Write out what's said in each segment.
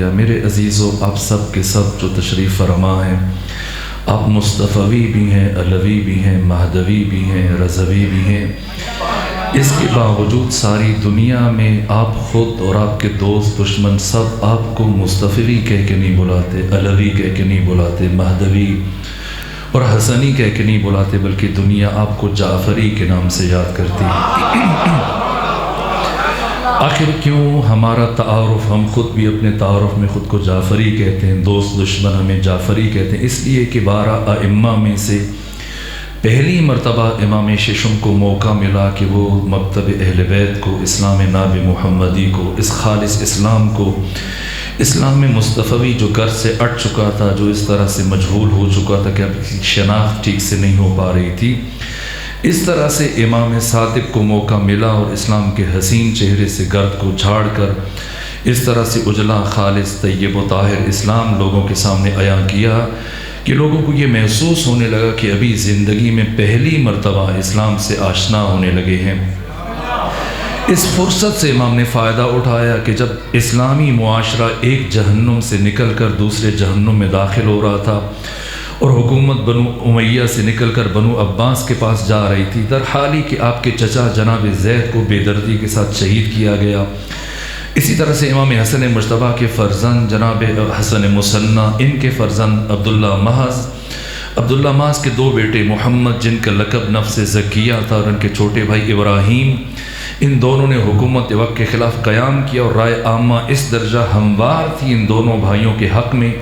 دیا۔ میرے عزیزوں، آپ سب کے سب جو تشریف فرما ہیں، آپ مصطفی بھی ہیں، علوی بھی ہیں، مہدوی بھی ہیں، رضوی بھی ہیں، اس کے باوجود ساری دنیا میں آپ خود اور آپ کے دوست دشمن سب آپ کو مصطفی کہہ کے نہیں بلاتے، علوی کہہ کے نہیں بلاتے، مہدوی اور حسنی کہہ کے نہیں بلاتے، بلکہ دنیا آپ کو جعفری کے نام سے یاد کرتی ہے۔ آخر کیوں ہمارا تعارف، ہم خود بھی اپنے تعارف میں خود کو جعفری کہتے ہیں، دوست دشمن ہمیں جعفری کہتے ہیں، اس لیے کہ 12 ائمہ میں سے پہلی مرتبہ امام ششم کو موقع ملا کہ وہ مکتب اہل بیت کو، اسلام ناب محمدی کو، اس خالص اسلام کو، اسلام میں مصطفی جو گر سے اٹھ چکا تھا، جو اس طرح سے مجہول ہو چکا تھا کہ اب شناخت ٹھیک سے نہیں ہو پا رہی تھی، اس طرح سے امام صادق کو موقع ملا اور اسلام کے حسین چہرے سے گرد کو جھاڑ کر اس طرح سے اجلا، خالص، طیب و طاہر اسلام لوگوں کے سامنے عیاں کیا کہ لوگوں کو یہ محسوس ہونے لگا کہ ابھی زندگی میں پہلی مرتبہ اسلام سے آشنا ہونے لگے ہیں۔ اس فرصت سے امام نے فائدہ اٹھایا کہ جب اسلامی معاشرہ ایک جہنم سے نکل کر دوسرے جہنم میں داخل ہو رہا تھا اور حکومت بنو امیہ سے نکل کر بنو عباس کے پاس جا رہی تھی، در حال ہی کہ آپ کے چچا جناب زید کو بے دردی کے ساتھ شہید کیا گیا، اسی طرح سے امام حسن مجتبیٰ کے فرزند جناب حسن مثنیٰ، ان کے فرزند عبداللہ محض کے 2 بیٹے محمد جن کا لقب نفس زکیہ تھا اور ان کے چھوٹے بھائی ابراہیم، ان دونوں نے حکومت وقت کے خلاف قیام کیا اور رائے عامہ اس درجہ ہموار تھی ان دونوں بھائیوں کے حق میں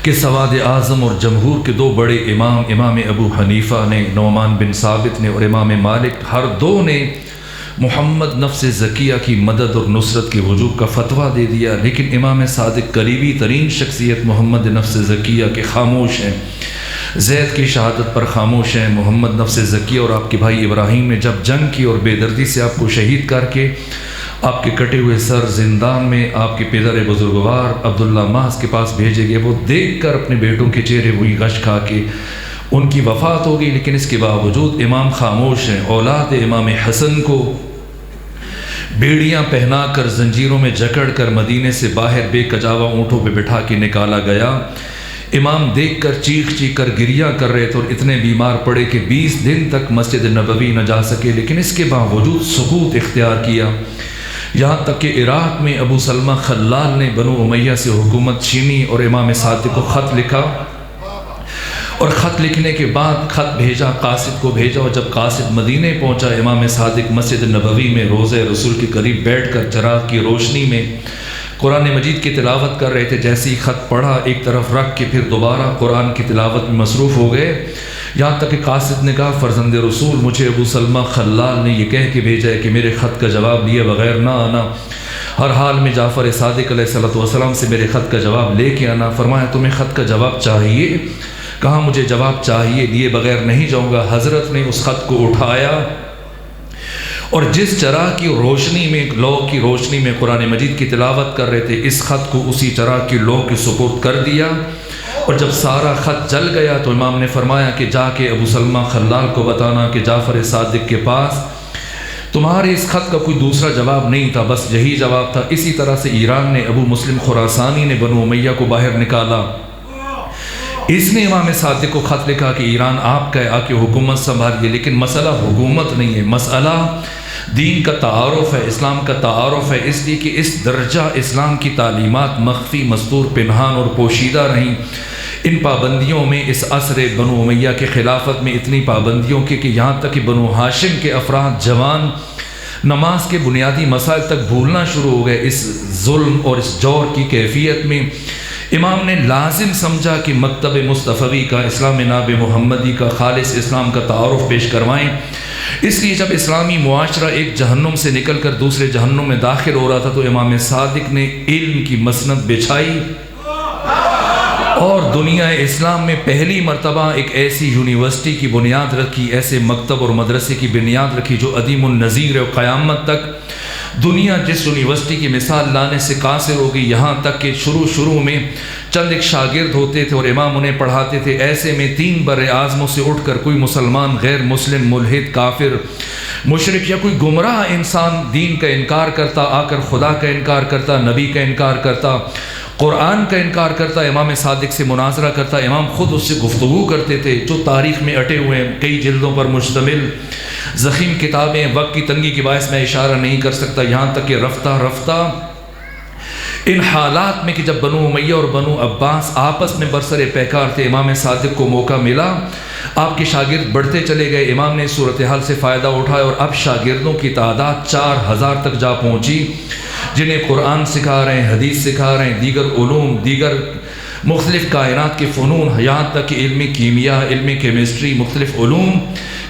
کہ سواد اعظم اور جمہور کے 2 بڑے امام ابو حنیفہ نے، نعمان بن ثابت نے اور امام مالک، ہر 2 نے محمد نفس زکیہ کی مدد اور نصرت کے وجوب کا فتویٰ دے دیا، لیکن امام صادق قریبی ترین شخصیت محمد نفس زکیہ کے خاموش ہیں، زید کی شہادت پر خاموش ہیں۔ محمد نفس زکیہ اور آپ کے بھائی ابراہیم نے جب جنگ کی اور بے دردی سے آپ کو شہید کر کے آپ کے کٹے ہوئے سر زندان میں آپ کے پدر بزرگوار عبداللہ محض کے پاس بھیجے گئے، وہ دیکھ کر اپنے بیٹوں کے چہرے وہی غش کھا کے ان کی وفات ہو گئی، لیکن اس کے باوجود امام خاموش ہیں۔ اولاد امام حسن کو بیڑیاں پہنا کر زنجیروں میں جکڑ کر مدینے سے باہر بے کجاوا اونٹوں پہ بٹھا کے نکالا گیا، امام دیکھ کر چیخ کر گریہ کر رہے تھے اور اتنے بیمار پڑے کہ 20 دن تک مسجد نبوی نہ جا سکے، لیکن اس کے باوجود سکوت اختیار کیا، یہاں تک کہ عراق میں ابو سلمہ خلال نے بنو امیہ سے حکومت چھینی اور امام صادق کو خط لکھا، اور خط لکھنے کے بعد خط بھیجا، قاصد کو بھیجا، اور جب قاصد مدینے پہنچا امام صادق مسجد نبوی میں روضہ رسول کے قریب بیٹھ کر چراغ کی روشنی میں قرآن مجید کی تلاوت کر رہے تھے، جیسے ہی خط پڑھا ایک طرف رکھ کے پھر دوبارہ قرآن کی تلاوت میں مصروف ہو گئے، یہاں تک کہ قاصد نے کہا فرزند رسول مجھے ابو سلمہ خلال نے یہ کہہ کے بھیجا ہے کہ میرے خط کا جواب لیے بغیر نہ آنا، ہر حال میں جعفر صادق علیہ السلام سے میرے خط کا جواب لے کے آنا۔ فرمایا تمہیں خط کا جواب چاہیے؟ کہا مجھے جواب چاہیے، لیے بغیر نہیں جاؤں گا۔ حضرت نے اس خط کو اٹھایا اور جس چراغ کی روشنی میں، لو کی روشنی میں قرآن مجید کی تلاوت کر رہے تھے، اس خط کو اسی چراغ کی لو کے سپرد کر دیا، اور جب سارا خط جل گیا تو امام نے فرمایا کہ جا کے ابو سلمہ خلال کو بتانا کہ جعفر صادق کے پاس تمہارے اس خط کا کوئی دوسرا جواب نہیں تھا، بس یہی جواب تھا۔ اسی طرح سے ایران نے ابو مسلم خراسانی نے بنو امیہ کو باہر نکالا، اس نے امام صادق کو خط لکھا کہ ایران آپ کا ہے، آ کے حکومت سنبھالیے، لیکن مسئلہ حکومت نہیں ہے، مسئلہ دین کا تعارف ہے، اسلام کا تعارف ہے، اس لیے کہ اس درجہ اسلام کی تعلیمات مخفی، مستور، پنہان اور پوشیدہ رہیں۔ ان پابندیوں میں اس عصر بنو امیہ کے خلافت میں اتنی پابندیوں کی کہ یہاں تک کہ بنو ہاشم کے افراد جوان نماز کے بنیادی مسائل تک بھولنا شروع ہو گئے۔ اس ظلم اور اس جور کی کیفیت میں امام نے لازم سمجھا کہ مکتب مصطفی کا، اسلام ناب محمدی کا، خالص اسلام کا تعارف پیش کروائیں۔ اس لیے جب اسلامی معاشرہ ایک جہنم سے نکل کر دوسرے جہنم میں داخل ہو رہا تھا تو امام صادق نے علم کی مسند بچھائی اور دنیا اسلام میں پہلی مرتبہ ایک ایسی یونیورسٹی کی بنیاد رکھی، ایسے مکتب اور مدرسے کی بنیاد رکھی جو عدیم النظیر ہے، قیامت تک دنیا جس یونیورسٹی کی مثال لانے سے قاصر ہوگی، یہاں تک کہ شروع میں چند ایک شاگرد ہوتے تھے اور امام انہیں پڑھاتے تھے، ایسے میں 3 بر اعظموں سے اٹھ کر کوئی مسلمان غیر مسلم، ملحد، کافر، مشرک یا کوئی گمراہ انسان دین کا انکار کرتا، آ کر خدا کا انکار کرتا، نبی کا انکار کرتا، قرآن کا انکار کرتا، امام صادق سے مناظرہ کرتا، امام خود اس سے گفتگو کرتے تھے، جو تاریخ میں اٹے ہوئے ہیں، کئی جلدوں پر مشتمل ضخیم کتابیں، وقت کی تنگی کی باعث میں اشارہ نہیں کر سکتا، یہاں تک کہ رفتہ رفتہ ان حالات میں کہ جب بنو امیہ اور بنو عباس آپس میں برسر پیکار تھے، امام صادق کو موقع ملا، آپ کے شاگرد بڑھتے چلے گئے، امام نے صورتحال سے فائدہ اٹھایا اور اب شاگردوں کی تعداد 4000 تک جا پہنچی، جنہیں قرآن سکھا رہے ہیں، حدیث سکھا رہے ہیں، دیگر علوم، دیگر مختلف کائنات کے فنون، یہاں تک کہ علم کیمیا، علم کیمسٹری، مختلف علوم،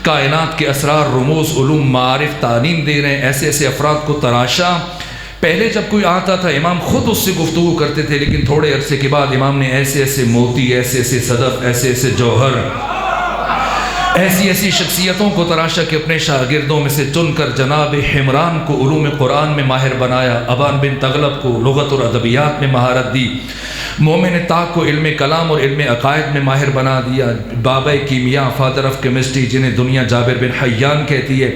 کائنات کے اسرار، رموز، علوم، معارف تعلیم دے رہے ہیں۔ ایسے افراد کو تراشا۔ پہلے جب کوئی آتا تھا امام خود اس سے گفتگو کرتے تھے، لیکن تھوڑے عرصے کے بعد امام نے ایسے موتی، ایسے صدف، ایسے جوہر، ایسی شخصیتوں کو تراشا کہ اپنے شاگردوں میں سے چن کر جناب حمران کو علوم قرآن میں ماہر بنایا، ابان بن تغلب کو لغت اور ادبیات میں مہارت دی، مومن طاق کو علم کلام اور علم عقائد میں ماہر بنا دیا، بابا کیمیا، فادر آف کیمسٹری جنہیں دنیا جابر بن حیان کہتی ہے،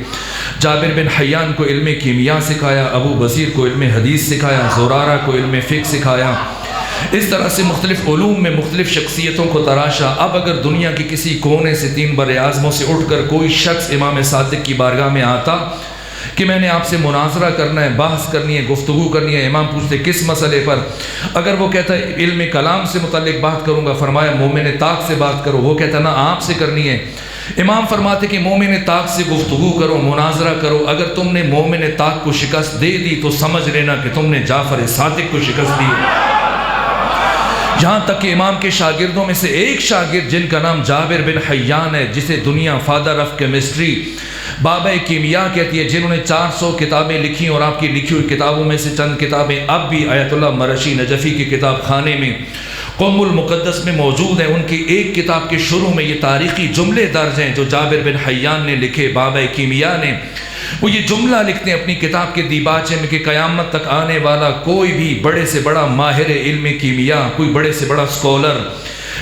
جابر بن حیان کو علم کیمیا سکھایا، ابو بصیر کو علم حدیث سکھایا، زرارہ کو علم فقہ سکھایا۔ اس طرح سے مختلف علوم میں مختلف شخصیتوں کو تراشا۔ اب اگر دنیا کی کسی کونے سے 3 بر اعظموں سے اٹھ کر کوئی شخص امام صادق کی بارگاہ میں آتا کہ میں نے آپ سے مناظرہ کرنا ہے، بحث کرنی ہے، گفتگو کرنی ہے، امام پوچھتے کس مسئلے پر؟ اگر وہ کہتا ہے علم کلام سے متعلق بات کروں گا، فرمایا مومن طاق سے بات کرو، وہ کہتا نہ آپ سے کرنی ہے، امام فرماتے کہ مومن طاق سے گفتگو کرو، مناظرہ کرو، اگر تم نے مومن طاق کو شکست دے دی تو سمجھ لینا کہ تم نے جعفر صادق کو شکست دی۔ یہاں تک کہ امام کے شاگردوں میں سے ایک شاگرد جن کا نام جابر بن حیان ہے، جسے دنیا فادر آف کیمسٹری، بابا کیمیا کہتی ہے، جنہوں نے 400 کتابیں لکھی اور آپ کی لکھی ہوئی کتابوں میں سے چند کتابیں اب بھی آیت اللہ مرشی نجفی کی کتاب خانے میں قم المقدس میں موجود ہیں، ان کی ایک کتاب کے شروع میں یہ تاریخی جملے درج ہیں جو جابر بن حیان نے لکھے، بابا کیمیا نے۔ وہ یہ جملہ لکھتے ہیں اپنی کتاب کے دیباچے میں کہ قیامت تک آنے والا کوئی بھی بڑے سے بڑا ماہر علم کیمیا، کوئی بڑے سے بڑا اسکالر،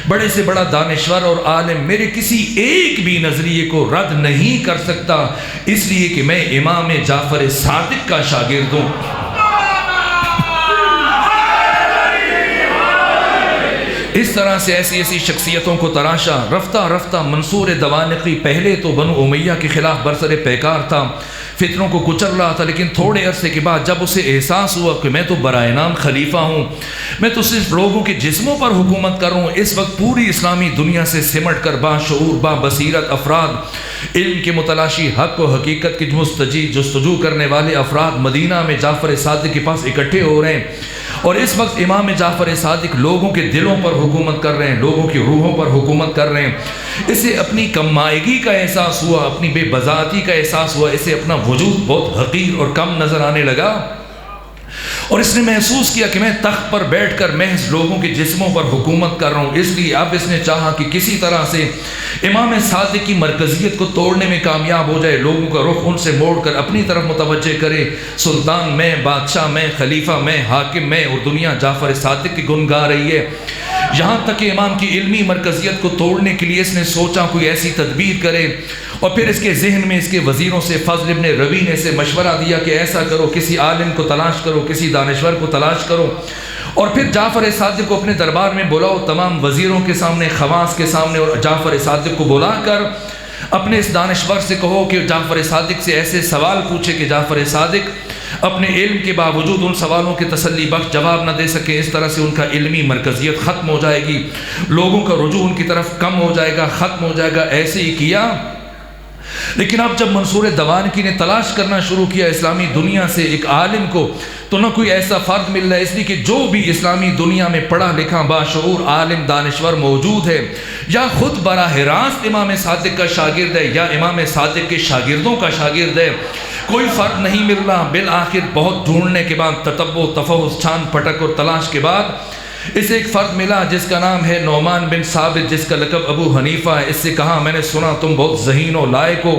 بڑے سے بڑا دانشور اور عالم میرے کسی ایک بھی نظریے کو رد نہیں کر سکتا، اس لیے کہ میں امام جعفر صادق کا شاگرد ہوں۔ اس طرح سے ایسی شخصیتوں کو تراشا۔ رفتہ رفتہ منصور دوانقی پہلے تو بنو امیہ کے خلاف برسر پیکار تھا، فتنوں کو کچل رہا تھا، لیکن تھوڑے عرصے کے بعد جب اسے احساس ہوا کہ میں تو برائے نام خلیفہ ہوں، میں تو صرف لوگوں کے جسموں پر حکومت کر رہا ہوں، اس وقت پوری اسلامی دنیا سے سمٹ کر باشعور، بصیرت افراد، علم کے متلاشی، حق و حقیقت کی جستجو کرنے والے افراد مدینہ میں جعفر صادق کے پاس اکٹھے ہو رہے ہیں، اور اس وقت امام جعفر صادق لوگوں کے دلوں پر حکومت کر رہے ہیں، لوگوں کی روحوں پر حکومت کر رہے ہیں۔ اسے اپنی کمائیگی کا احساس ہوا، اپنی بے بذاتی کا احساس ہوا، اسے اپنا وجود بہت حقیر اور کم نظر آنے لگا، اور اس نے محسوس کیا کہ میں تخت پر بیٹھ کر محض لوگوں کے جسموں پر حکومت کر رہا ہوں۔ اس لیے اب اس نے چاہا کہ کسی طرح سے امام صادق کی مرکزیت کو توڑنے میں کامیاب ہو جائے، لوگوں کا رخ ان سے موڑ کر اپنی طرف متوجہ کرے، سلطان میں، بادشاہ میں، خلیفہ میں، حاکم میں، اور دنیا جعفر صادق کی گن گا رہی ہے۔ یہاں تک کہ امام کی علمی مرکزیت کو توڑنے کے لیے اس نے سوچا کوئی ایسی تدبیر کرے، اور پھر اس کے ذہن میں اس کے وزیروں سے فضل ابن روی نے اسے مشورہ دیا کہ ایسا کرو، کسی عالم کو تلاش کرو، کسی دانشور کو تلاش کرو، اور پھر جعفر صادق کو اپنے دربار میں بلاؤ، تمام وزیروں کے سامنے، خواص کے سامنے، اور جعفر صادق کو بلا کر اپنے اس دانشور سے کہو کہ جعفر صادق سے ایسے سوال پوچھے کہ جعفر صادق اپنے علم کے باوجود ان سوالوں کے تسلی بخش جواب نہ دے سکے، اس طرح سے ان کا علمی مرکزیت ختم ہو جائے گی، لوگوں کا رجوع ان کی طرف کم ہو جائے گا، ختم ہو جائے گا۔ ایسے ہی کیا، لیکن اب جب منصور دوانقی نے تلاش کرنا شروع کیا اسلامی دنیا سے ایک عالم کو، تو نہ کوئی ایسا فرد مل رہا ہے، اس لیے کہ جو بھی اسلامی دنیا میں پڑھا لکھا باشعور عالم دانشور موجود ہے، یا خود براہ راست امام صادق کا شاگرد ہے، یا امام صادق کے شاگردوں کا شاگرد ہے، کوئی فرق نہیں مل رہا۔ بالآخر بہت ڈھونڈنے کے بعد، تتبع، تفحص، چھان پھٹک اور تلاش کے بعد اسے ایک فرد ملا جس کا نام ہے نعمان بن ثابت، جس کا لقب ابو حنیفہ ہے۔ اس سے کہا میں نے سنا تم بہت ذہین و لائق ہو،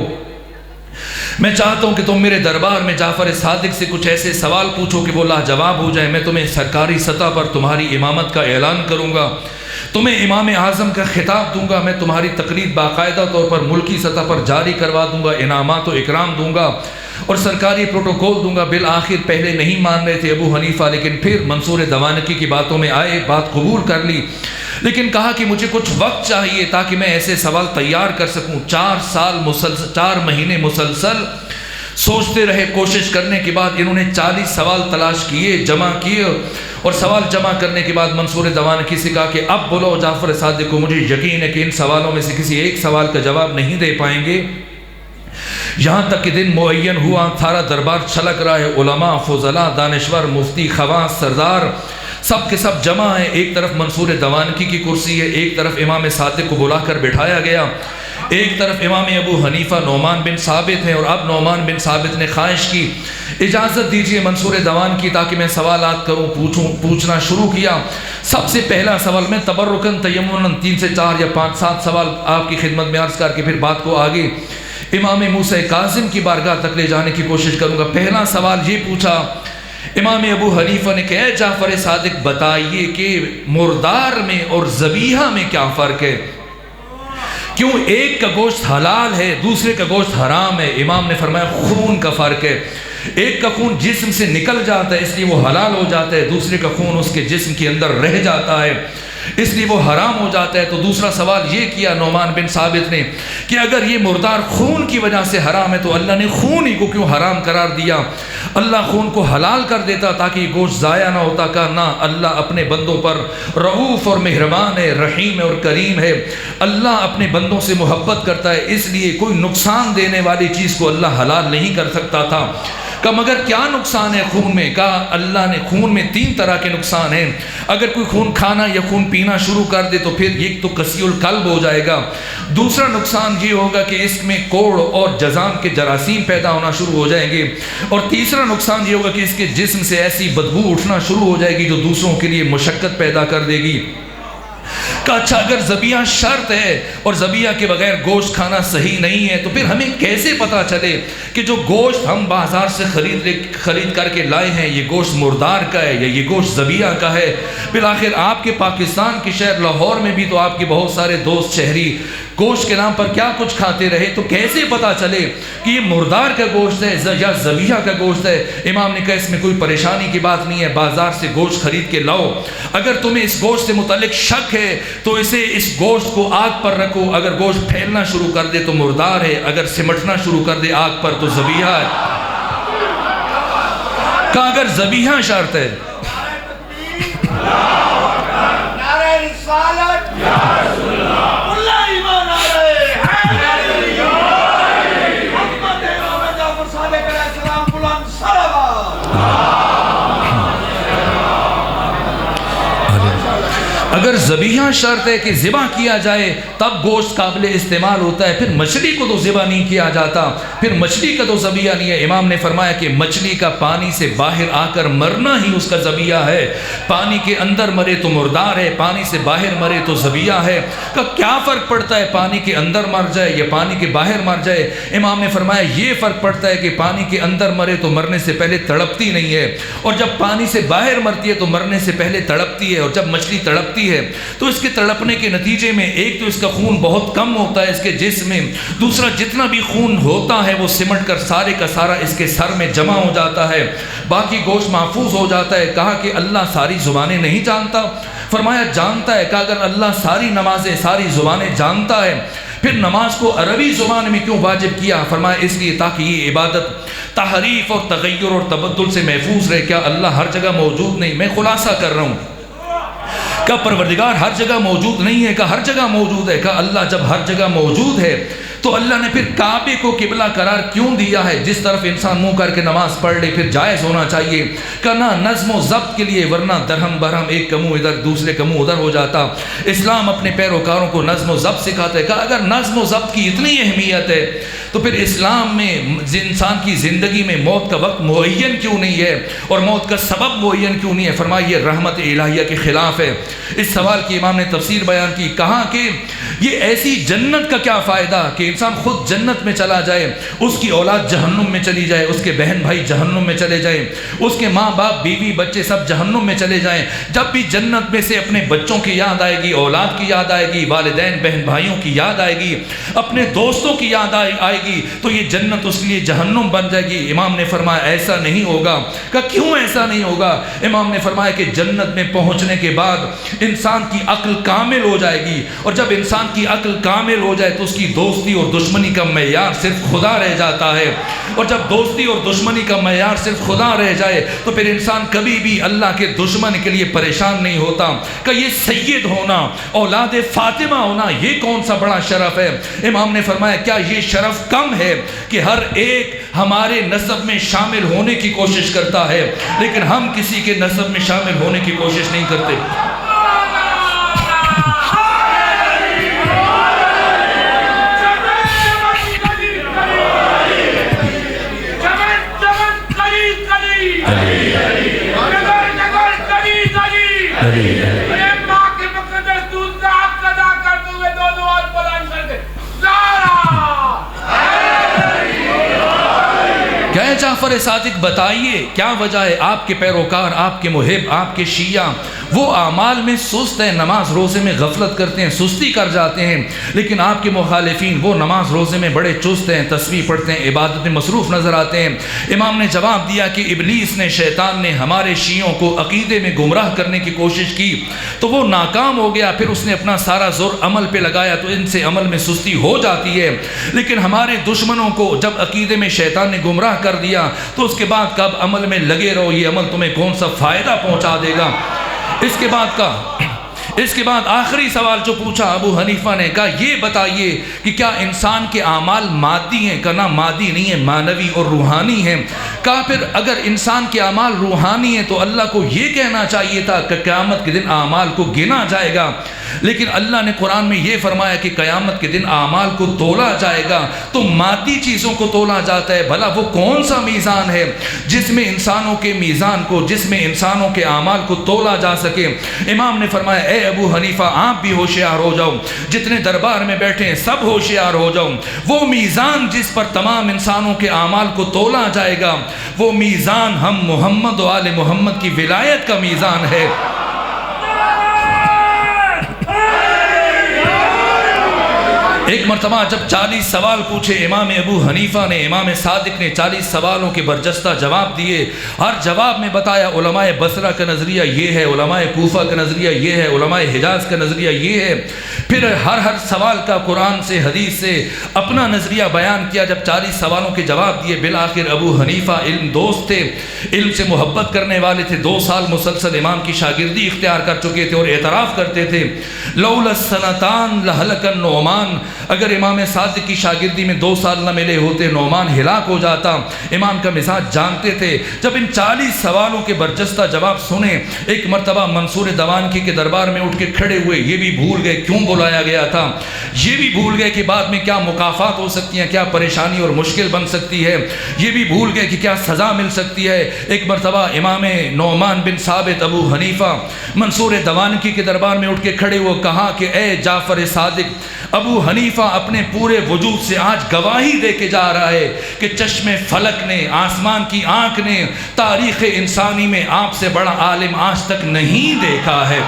میں چاہتا ہوں کہ تم میرے دربار میں جعفر صادق سے کچھ ایسے سوال پوچھو کہ وہ لاجواب ہو جائے. میں تمہیں سرکاری سطح پر تمہاری امامت کا اعلان کروں گا, تمہیں امام اعظم کا خطاب دوں گا, میں تمہاری تقلید باقاعدہ طور پر ملکی سطح پر جاری کروا دوں گا, انعامات و اکرام دوں گا اور سرکاری پروٹوکول دوں گا. بالآخر پہلے نہیں مان رہے تھے ابو حنیفہ, لیکن پھر منصور دوانکی کی باتوں میں آئے, بات قبول کر لی, لیکن کہا کہ مجھے کچھ وقت چاہیے تاکہ میں ایسے سوال تیار کر سکوں. 4 مہینے مسلسل سوچتے رہے. کوشش کرنے کے بعد انہوں نے 40 سوال تلاش کیے, جمع کیے, اور سوال جمع کرنے کے بعد منصور دوانکی سے کہا کہ اب بولو جعفر صادق کو, مجھے یقین ہے کہ ان سوالوں میں سے کسی ایک سوال کا جواب نہیں دے پائیں گے. یہاں تک کہ دن معین ہوا, سارا دربار چھلک رہا ہے, علماء, فضلاء, دانشور, مفتی, خواص, سردار سب کے سب جمع ہیں. ایک طرف منصور دوانکی کی کرسی ہے, ایک طرف امام صادق کو بلا کر بٹھایا گیا, ایک طرف امام ابو حنیفہ نعمان بن ثابت ہیں. اور اب نعمان بن ثابت نے خواہش کی, اجازت دیجئے منصور دوانکی تاکہ میں سوالات کروں, پوچھنا شروع کیا. سب سے پہلا سوال میں تبرکن تیمنن 3 سے 4 یا 5 7 سوال آپ کی خدمت میں عرض کر کے پھر بات کو آگے امام موسیٰ کاظم کی بارگاہ تک لے جانے کی کوشش کروں گا. پہلا سوال یہ پوچھا امام ابو حنیفہ نے کہ اے جعفر صادق بتائیے کہ مردار میں اور ذبیحہ میں کیا فرق ہے؟ کیوں ایک کا گوشت حلال ہے دوسرے کا گوشت حرام ہے؟ امام نے فرمایا خون کا فرق ہے. ایک کا خون جسم سے نکل جاتا ہے اس لیے وہ حلال ہو جاتا ہے, دوسرے کا خون اس کے جسم کے اندر رہ جاتا ہے اس لیے وہ حرام ہو جاتا ہے. تو دوسرا سوال یہ کیا نعمان بن ثابت نے کہ اگر یہ مردار خون کی وجہ سے حرام ہے تو اللہ نے خون ہی کو کیوں حرام قرار دیا؟ اللہ خون کو حلال کر دیتا تاکہ یہ گوشت ضائع نہ ہوتا. کہا نہ, اللہ اپنے بندوں پر رؤوف اور مہربان ہے, رحیم اور کریم ہے. اللہ اپنے بندوں سے محبت کرتا ہے, اس لیے کوئی نقصان دینے والی چیز کو اللہ حلال نہیں کر سکتا تھا. کہا مگر کیا نقصان ہے خون میں؟ کہا اللہ نے خون میں 3 طرح کے نقصان ہیں. اگر کوئی خون کھانا یا خون پینا شروع کر دے تو پھر ایک تو کسی القلب ہو جائے گا, دوسرا نقصان یہ ہوگا کہ اس میں کوڑ اور جذام کے جراثیم پیدا ہونا شروع ہو جائیں گے, اور تیسرا نقصان یہ ہوگا کہ اس کے جسم سے ایسی بدبو اٹھنا شروع ہو جائے گی جو دوسروں کے لیے مشقت پیدا کر دے گی. کہ اچھا اگر ذبیحہ شرط ہے اور ذبیحہ کے بغیر گوشت کھانا صحیح نہیں ہے تو پھر ہمیں کیسے پتا چلے کہ جو گوشت ہم بازار سے خرید کر کے لائے ہیں یہ گوشت مردار کا ہے یا یہ گوشت ذبیحہ کا ہے؟ بالآخر آپ کے پاکستان کے شہر لاہور میں بھی تو آپ کے بہت سارے دوست شہری گوشت کے نام پر کیا کچھ کھاتے رہے, تو کیسے پتا چلے کہ یہ مردار کا گوشت ہے یا ذبیحہ کا گوشت ہے؟ امام نے کہا اس میں کوئی پریشانی کی بات نہیں ہے, بازار سے گوشت خرید کے لاؤ. اگر تمہیں اس گوشت سے متعلق شک ہے تو اس گوشت کو آگ پر رکھو, اگر گوشت پھیلنا شروع کر دے تو مردار ہے, اگر سمٹنا شروع کر دے آگ پر تو ذبیحہ ہے. کہا اگر ذبیحہ شرط ہے اگر ذبیحہ شرط ہے کہ ذبح کیا جائے تب گوشت قابل استعمال ہوتا ہے, پھر مچھلی کو تو ذبح نہیں کیا جاتا, پھر مچھلی کا تو ذبیحہ نہیں ہے. امام نے فرمایا کہ مچھلی کا پانی سے باہر آ کر مرنا ہی اس کا ذبیحہ ہے. پانی کے اندر مرے تو مردار ہے, پانی سے باہر مرے تو ذبیحہ ہے. کہ کیا فرق پڑتا ہے پانی کے اندر مر جائے یا پانی کے باہر مر جائے؟ امام نے فرمایا یہ فرق پڑتا ہے کہ پانی کے اندر مرے تو مرنے سے پہلے تڑپتی نہیں ہے, اور جب پانی سے باہر مرتی ہے تو مرنے سے پہلے تڑپتی ہے. اور جب مچھلی تڑپتی ہے تو اس کے تڑپنے کے نتیجے میں ایک تو اس کا خون بہت کم ہوتا ہے اس کے جسم میں, دوسرا جتنا بھی خون ہوتا ہے وہ سمٹ کر سارے کا سارا اس کے سر میں جمع ہو جاتا ہے, باقی گوشت محفوظ ہو جاتا ہے. کہا کہ اللہ ساری زبانیں نہیں جانتا؟ فرمایا جانتا ہے. کہ اگر اللہ ساری نمازیں ساری زبانیں جانتا ہے پھر نماز کو عربی زبان میں کیوں واجب کیا؟ فرمایا اس لیے تاکہ یہ عبادت تحریف اور تغیر اور تبدل سے محفوظ رہے. کیا اللہ ہر جگہ موجود نہیں؟ میں خلاصہ کر رہا ہوں. کہ پروردگار ہر جگہ موجود نہیں ہے؟ کہ ہر جگہ موجود ہے. کہ اللہ جب ہر جگہ موجود ہے تو اللہ نے پھر کعبے کو قبلہ قرار کیوں دیا ہے؟ جس طرف انسان منہ کر کے نماز پڑھ لے پھر جائز ہونا چاہیے. کہ نہ نظم و ضبط کے لیے, ورنہ درہم برہم ایک کا منہ ادھر دوسرے کا منہ ادھر ہو جاتا. اسلام اپنے پیروکاروں کو نظم و ضبط سکھاتا ہے. کہ اگر نظم و ضبط کی اتنی اہمیت ہے تو پھر اسلام میں انسان کی زندگی میں موت کا وقت معین کیوں نہیں ہے اور موت کا سبب معین کیوں نہیں ہے؟ فرمایا یہ رحمت الہیہ کے خلاف ہے. اس سوال کی امام نے تفسیر بیان کی. کہا کہ یہ ایسی جنت کا کیا فائدہ کہ انسان خود جنت میں چلا جائے، اس کی اولاد جہنم میں چلی جائے، اس کے بہن بھائی جہنم میں چلے جائیں، اس کے ماں باپ بیوی بچے سب جہنم میں چلے جائیں۔ جب بھی جنت میں سے اپنے بچوں کی یاد آئے گی، اولاد کی یاد آئے گی، والدین بہن بھائیوں کی یاد آئے گی، اپنے دوستوں کی یاد آئے گی، تو یہ جنت اس کے لیے جہنم بن جائے گی۔ امام نے فرمایا ایسا نہیں ہوگا۔ کہ کیوں ایسا نہیں ہوگا؟ امام نے فرمایا کہ جنت میں پہنچنے کے بعد انسان کی عقل کامل ہو جائے گی، اور جب انسان کی عقل کامل ہو جائے تو اس کی دوستی اور دشمنی کا معیار صرف خدا رہ جاتا ہے، اور جب دوستی اور دشمنی کا معیار صرف خدا رہ جائے تو پھر انسان کبھی بھی اللہ کے دشمن کے لیے پریشان نہیں ہوتا۔ کہ یہ سید ہونا، اولاد فاطمہ ہونا، یہ کون سا بڑا شرف ہے؟ امام نے فرمایا کیا یہ شرف کم ہے کہ ہر ایک ہمارے نسب میں شامل ہونے کی کوشش کرتا ہے، لیکن ہم کسی کے نسب میں شامل ہونے کی کوشش نہیں کرتے۔ جعفر صادق بتائیے کیا وجہ ہے آپ کے پیروکار، آپ کے محب، آپ کے شیعہ وہ اعمال میں سست ہیں، نماز روزے میں غفلت کرتے ہیں، سستی کر جاتے ہیں، لیکن آپ کے مخالفین وہ نماز روزے میں بڑے چست ہیں، تسبیح پڑھتے ہیں، عبادت میں مصروف نظر آتے ہیں۔ امام نے جواب دیا کہ ابلیس نے، شیطان نے ہمارے شیعوں کو عقیدے میں گمراہ کرنے کی کوشش کی تو وہ ناکام ہو گیا، پھر اس نے اپنا سارا زور عمل پہ لگایا تو ان سے عمل میں سستی ہو جاتی ہے، لیکن ہمارے دشمنوں کو جب عقیدے میں شیطان نے گمراہ کر دیا تو اس کے بعد کب عمل میں لگے رہو، یہ عمل تمہیں کون سا فائدہ پہنچا دے گا۔ اس کے بعد آخری سوال جو پوچھا ابو حنیفہ نے، کہا یہ بتائیے کہ کیا انسان کے اعمال مادی ہیں؟ کہا مادی نہیں ہے، معنوی اور روحانی ہیں۔ کہا پھر اگر انسان کے اعمال روحانی ہیں تو اللہ کو یہ کہنا چاہیے تھا کہ قیامت کے دن اعمال کو گنا جائے گا، لیکن اللہ نے قرآن میں یہ فرمایا کہ قیامت کے دن اعمال کو تولا جائے گا، تو مادی چیزوں کو تولا جاتا ہے۔ بھلا وہ کون سا میزان ہے جس میں انسانوں کے میزان کو، جس میں انسانوں کے اعمال کو تولا جا سکے؟ امام نے فرمایا اے ابو حنیفہ آپ بھی ہوشیار ہو جاؤ، جتنے دربار میں بیٹھے ہیں سب ہوشیار ہو جاؤ۔ وہ میزان جس پر تمام انسانوں کے اعمال کو تولا جائے گا، وہ میزان ہم محمد و آل محمد کی ولایت کا میزان ہے۔ ایک مرتبہ جب 40 سوال پوچھے امام ابو حنیفہ نے، امام صادق نے 40 سوالوں کے برجستہ جواب دیے، ہر جواب میں بتایا علماء بصرہ کا نظریہ یہ ہے، علماء کوفہ کا نظریہ یہ ہے، علماء حجاز کا نظریہ یہ ہے، پھر ہر سوال کا قرآن سے حدیث سے اپنا نظریہ بیان کیا۔ جب 40 سوالوں کے جواب دیے، بالآخر ابو حنیفہ علم دوست تھے، علم سے محبت کرنے والے تھے، 2 سال مسلسل امام کی شاگردی اختیار کر چکے تھے اور اعتراف کرتے تھے لولا السنتان لہلک النعمان، اگر امام صادق کی شاگردی میں 2 سال نہ ملے ہوتے نعمان ہلاک ہو جاتا۔ امام کا مزاج جانتے تھے۔ جب ان 40 سوالوں کے برجستہ جواب سنے، ایک مرتبہ منصور دوانکی کے دربار میں اٹھ کے کھڑے ہوئے، یہ بھی بھول گئے کیوں بلایا گیا تھا، یہ بھی بھول گئے کہ بعد میں کیا مکافات ہو سکتی ہیں، کیا پریشانی اور مشکل بن سکتی ہے، یہ بھی بھول گئے کہ کیا سزا مل سکتی ہے۔ ایک مرتبہ امام نعمان بن ثابت ابو حنیفہ منصور دوانکی کے دربار میں اٹھ کے کھڑے ہوئے، کہا کہ اے جعفر صادق، ابو حنیفہ اپنے پورے وجود سے آج گواہی دے کے جا رہا ہے کہ چشم فلک نے، آسمان کی آنکھ نے تاریخ انسانی میں آپ سے بڑا عالم آج تک نہیں دیکھا ہے۔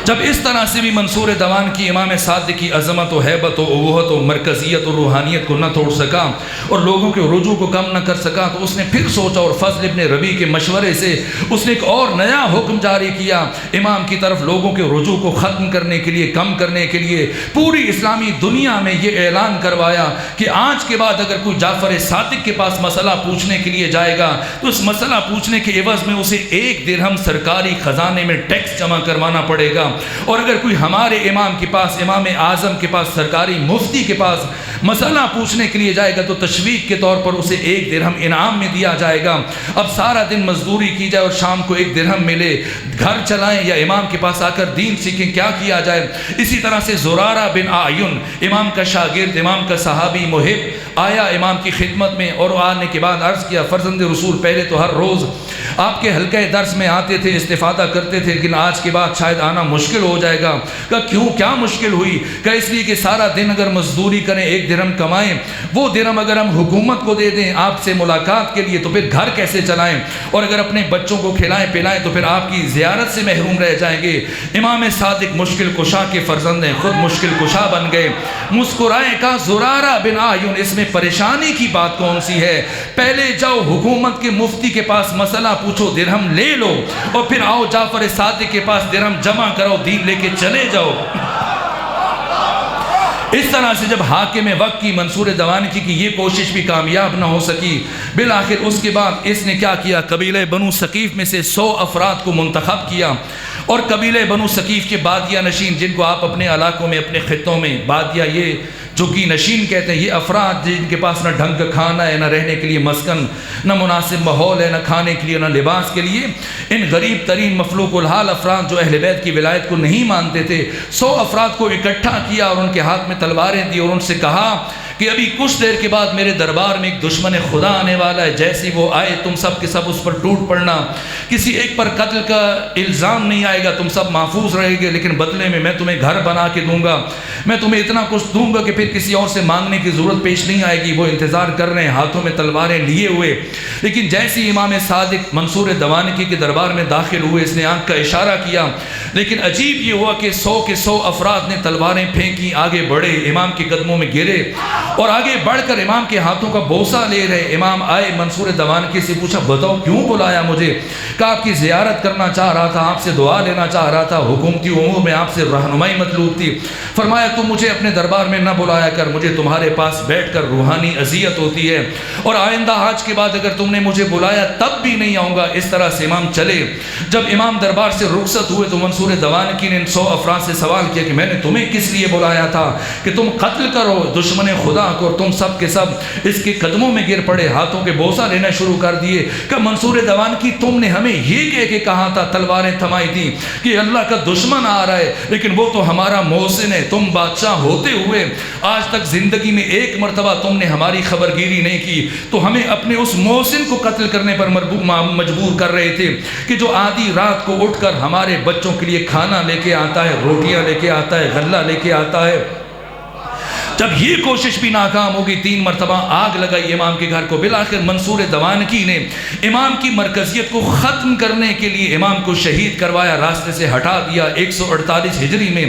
جب اس طرح سے بھی منصور دوان کی امام صادق کی عظمت و حیبت و ابوت و مرکزیت و روحانیت کو نہ توڑ سکا اور لوگوں کے رجوع کو کم نہ کر سکا، تو اس نے پھر سوچا اور فضل ابن ربیع کے مشورے سے اس نے ایک اور نیا حکم جاری کیا امام کی طرف، لوگوں کے رجوع کو ختم کرنے کے لیے، کم کرنے کے لیے پوری اسلامی دنیا میں یہ اعلان کروایا کہ آج کے بعد اگر کوئی جعفر صادق کے پاس مسئلہ پوچھنے کے لیے جائے گا تو اس مسئلہ پوچھنے کے عوض میں اسے 1 درہم سرکاری خزانے میں ٹیکس جمع کروانا پڑے گا، اور اگر کوئی ہمارے امام کے پاس، امام اعظم کے پاس، سرکاری مفتی کے پاس مسئلہ پوچھنے کے لیے جائے گا تو تشویق کے طور پر اسے 1 درہم انعام میں دیا جائے گا۔ اب سارا دن مزدوری کی جائے اور شام کو 1 درہم ملے، گھر چلائیں یا امام کے پاس آ کر دین سیکھیں، کیا کیا جائے؟ اسی طرح سے زرارہ بن اعین، امام کا شاگرد، امام کا صحابی محب، آیا امام کی خدمت میں اور آنے کے بعد عرض کیا فرزند رسول پہلے تو ہر روز آپ کے حلقہ درس میں آتے تھے، استفادہ کرتے تھے، لیکن آج کے بعد شاید آنا مشکل ہو جائے گا۔ کہا کیوں، کیا مشکل ہوئی؟ کہا اس لیے کہ سارا دن اگر مزدوری کریں 1 درہم کمائیں، وہ درہم اگر ہم حکومت کو دے دیں آپ سے ملاقات کے لیے تو پھر گھر کیسے چلائیں، اور اگر اپنے بچوں کو کھلائیں پلائیں تو پھر آپ کی زیارت سے محروم رہ جائیں گے۔ امام صادق مشکل کشا کے فرزند ہیں، خود مشکل کشا بن گئے، مسکرائے، کہا زرارہ بن اعین اس میں پریشانی کی بات کون سی ہے؟ پہلے جاؤ حکومت کے مفتی کے پاس مسئلہ پوچھو، درہم لے لو، اور پھر آؤ جعفر صادق کے پاس درہم جمع کرو، دین لے کے چلے جاؤ۔ اس طرح سے جب حاکم وقت کی منصور دوانکی کی یہ کوشش بھی کامیاب نہ ہو سکی، بالآخر اس کے بعد اس نے کیا کیا، قبیلہ بنو ثقیف میں سے 100 افراد کو منتخب کیا، اور قبیلہ بنو ثقیف کے بادیہ نشین، جن کو آپ اپنے علاقوں میں اپنے خطوں میں بادیہ یہ جھگی نشین کہتے ہیں، یہ افراد جن کے پاس نہ ڈھنگ کا کھانا ہے، نہ رہنے کے لیے مسکن، نہ مناسب ماحول ہے، نہ کھانے کے لیے، نہ لباس کے لیے، ان غریب ترین مفلوق الحال افراد جو اہل بیت کی ولایت کو نہیں مانتے تھے، 100 افراد کو اکٹھا کیا اور ان کے ہاتھ میں تلواریں دی اور ان سے کہا کہ ابھی کچھ دیر کے بعد میرے دربار میں ایک دشمن خدا آنے والا ہے، جیسی وہ آئے تم سب کے سب اس پر ٹوٹ پڑنا، کسی ایک پر قتل کا الزام نہیں آئے گا، تم سب محفوظ رہے گے، لیکن بدلے میں تمہیں گھر بنا کے دوں گا، میں تمہیں اتنا کچھ دوں گا کہ پھر کسی اور سے مانگنے کی ضرورت پیش نہیں آئے گی۔ وہ انتظار کر رہے ہیں ہاتھوں میں تلواریں لیے ہوئے، لیکن جیسی امام صادق منصور دوانکی کے دربار میں داخل ہوئے، اس نے آنکھ کا اشارہ کیا، لیکن عجیب یہ ہوا کہ 100 کے 100 افراد نے تلواریں پھینکی، آگے بڑھے، امام کے قدموں میں گرے اور آگے بڑھ کر امام کے ہاتھوں کا بوسہ لے رہے۔ امام آئے، منصور دوانکی سے پوچھا بتاؤ کیوں بلایا مجھے؟ کہا آپ کی زیارت کرنا چاہ رہا تھا، آپ سے دعا لینا چاہ رہا تھا، حکومتی امور میں آپ سے رہنمائی مطلوب تھی۔ فرمایا تم مجھے اپنے دربار میں نہ بلایا کر، مجھے تمہارے پاس بیٹھ کر روحانی اذیت ہوتی ہے، اور آئندہ آج کے بعد اگر تم نے مجھے بلایا تب بھی نہیں آؤں گا۔ اس طرح سے امام چلے۔ جب امام دربار سے رخصت ہوئے تو منصور دوانکی نے ان 100 افراد سے سوال کیا کہ میں نے تمہیں کس لیے بلایا تھا کہ تم قتل کرو دشمن خدا کو، اور تم سب کے سب اس کے قدموں میں گر پڑے، ہاتھوں کے بوسہ لینا شروع کر دیے۔ کہ منصور دوانکی تم نے ہمیں یہ کہہ کے کہا تھا، تلواریں تھمائی تھی کہ اللہ کا دشمن آ رہا ہے، لیکن وہ تو ہمارا محسن ہے، تم بادشاہ ہوتے ہوئے آج تک زندگی میں ایک مرتبہ تم نے ہماری خبرگیری نہیں کی، تو ہمیں اپنے اس محسن کو قتل کرنے پر مجبور کر رہے تھے کہ جو آدھی رات کو اٹھ کر ہمارے بچوں کے لیے کھانا لے کے آتا ہے، روٹیاں لے کے آتا ہے، غلہ لے کے آتا ہے۔ جب یہ کوشش بھی ناکام ہوگی، 3 مرتبہ آگ لگائی امام کے گھر کو، بالآخر منصور دوانکی نے امام کی مرکزیت کو ختم کرنے کے لیے امام کو شہید کروایا، راستے سے ہٹا دیا۔ 148 ہجری میں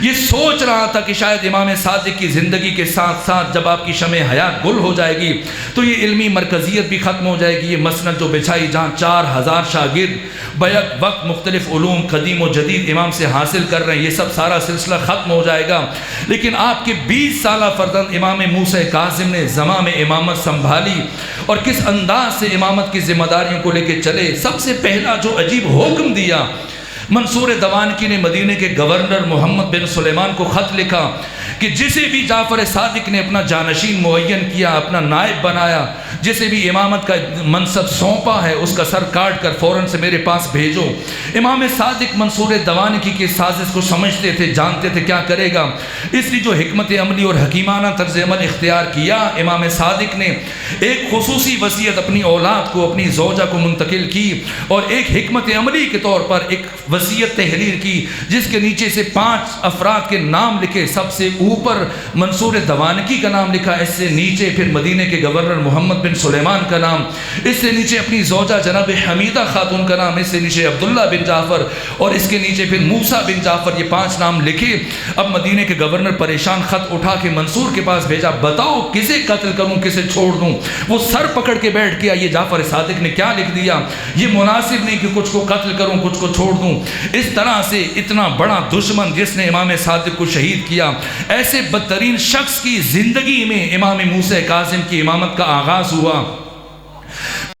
یہ سوچ رہا تھا کہ شاید امام صادق کی زندگی کے ساتھ ساتھ جب آپ کی شمع حیات گل ہو جائے گی تو یہ علمی مرکزیت بھی ختم ہو جائے گی، یہ مسند جو بچھائی جہاں 4000 شاگرد بیک وقت مختلف علوم قدیم و جدید امام سے حاصل کر رہے ہیں، یہ سب سارا سلسلہ ختم ہو جائے گا۔ لیکن آپ کے 20 سالہ فرزند امام موسیٰ کاظم نے زمان میں امامت سنبھالی، اور کس انداز سے امامت کی ذمہ داریوں کو لے کے چلے۔ سب سے پہلا جو عجیب حکم دیا، منصور دوانکی نے مدینے کے گورنر محمد بن سلیمان کو خط لکھا کہ جسے بھی جعفر صادق نے اپنا جانشین معین کیا، اپنا نائب بنایا، جسے بھی امامت کا منصب سونپا ہے، اس کا سر کاٹ کر فوراً سے میرے پاس بھیجو۔ امام صادق منصور دوانکی کی سازش کو سمجھتے تھے، جانتے تھے کیا کرے گا، اس لیے جو حکمت عملی اور حکیمانہ طرز عمل اختیار کیا، امام صادق نے ایک خصوصی وصیت اپنی اولاد کو، اپنی زوجہ کو منتقل کی، اور ایک حکمت عملی کے طور پر ایک وصیت تحریر کی جس کے نیچے سے 5 افراد کے نام لکھے، سب سے اوپر منصور دوانکی کا نام لکھا، اس سے نیچے پھر مدینے کے گورنر محمد بن سلیمان کا نام، اس سے نیچے اپنی زوجہ جناب حمیدہ خاتون کا نام، اس سے نیچے عبداللہ بن جعفر، اور اس کے نیچے پھر موسیٰ بن جعفر، یہ 5 نام لکھے۔ اب مدینے کے گورنر پریشان خط اٹھا کے منصور کے پاس بھیجا، بتاؤ کسے قتل کروں کسے چھوڑ دوں؟ وہ سر پکڑ کے بیٹھ گیا، یہ جعفر صادق نے کیا لکھ دیا، یہ مناسب نہیں کہ کچھ کو قتل کروں کچھ کو چھوڑ دوں۔ اس طرح سے اتنا بڑا دشمن جس نے امام صادق کو شہید کیا، ایسے بدترین شخص کی زندگی میں امام موسیٰ کاظم کی امامت کا آغاز ہوا۔